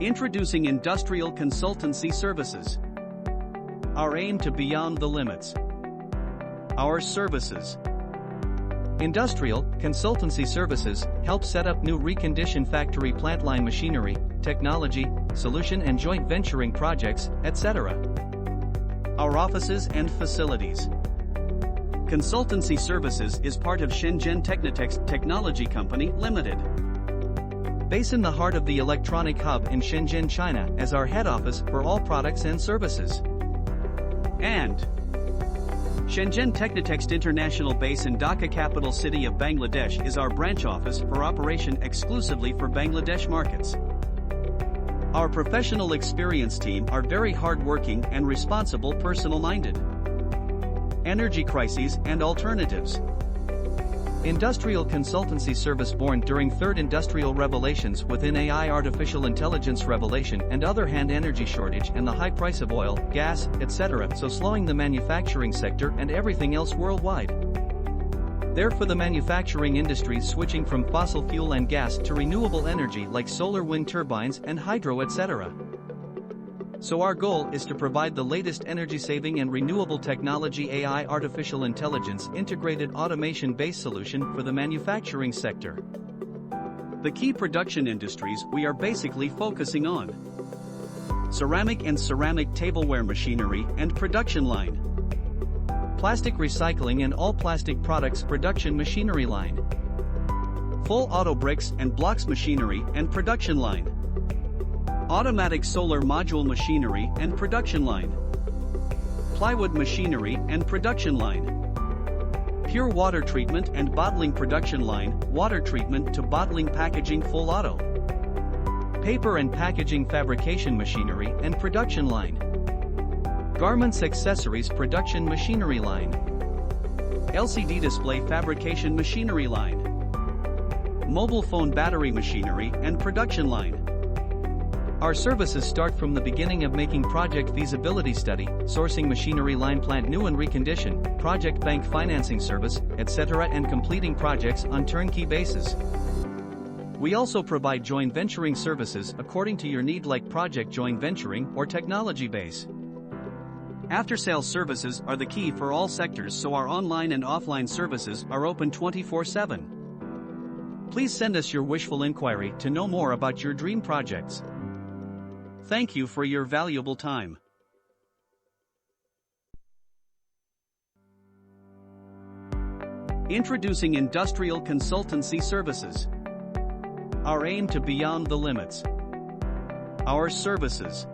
Introducing Industrial Consultancy Services. Our aim to beyond the limits. Our services. Industrial Consultancy Services help set up new recondition factory plant line machinery, technology, solution and joint venturing projects, etc. Our offices and facilities. Consultancy Services is part of Shenzhen Technitex Technology Company Limited. Based in the heart of the electronic hub in Shenzhen, China, as our head office for all products and services. And Shenzhen Technitex International Base in Dhaka, capital city of Bangladesh, is our branch office for operation exclusively for Bangladesh markets. Our professional experience team are very hard-working and responsible, personal-minded. Energy crises and alternatives. Industrial consultancy service born during third industrial revolutions within AI, artificial intelligence revelation and other hand energy shortage and the high price of oil, gas, etc. so slowing the manufacturing sector and everything else worldwide. Therefore the manufacturing industry switching from fossil fuel and gas to renewable energy like solar, wind turbines and hydro, etc. So our goal is to provide the latest energy-saving and renewable technology, AI, artificial intelligence, integrated automation-based solution for the manufacturing sector. The key production industries we are basically focusing on: ceramic and ceramic tableware machinery and production line, plastic recycling and all plastic products production machinery line, full auto bricks and blocks machinery and production line, automatic solar module machinery and production line, plywood machinery and production line, pure water treatment and bottling production line, water treatment to bottling packaging full auto, paper and packaging fabrication machinery and production line, garments accessories production machinery line, LCD display fabrication machinery line, mobile phone battery machinery and production line. Our services start from the beginning of making project feasibility study, sourcing machinery line, plant new and recondition, project bank financing service, etc. and completing projects on turnkey basis. We also provide joint venturing services according to your need, like project joint venturing or technology base. After-sales services are the key for all sectors, so our online and offline services are open 24/7. Please send us your wishful inquiry to know more about your dream projects. Thank you for your valuable time. Introducing Industrial Consultancy Services. Our aim to beyond the limits. Our services.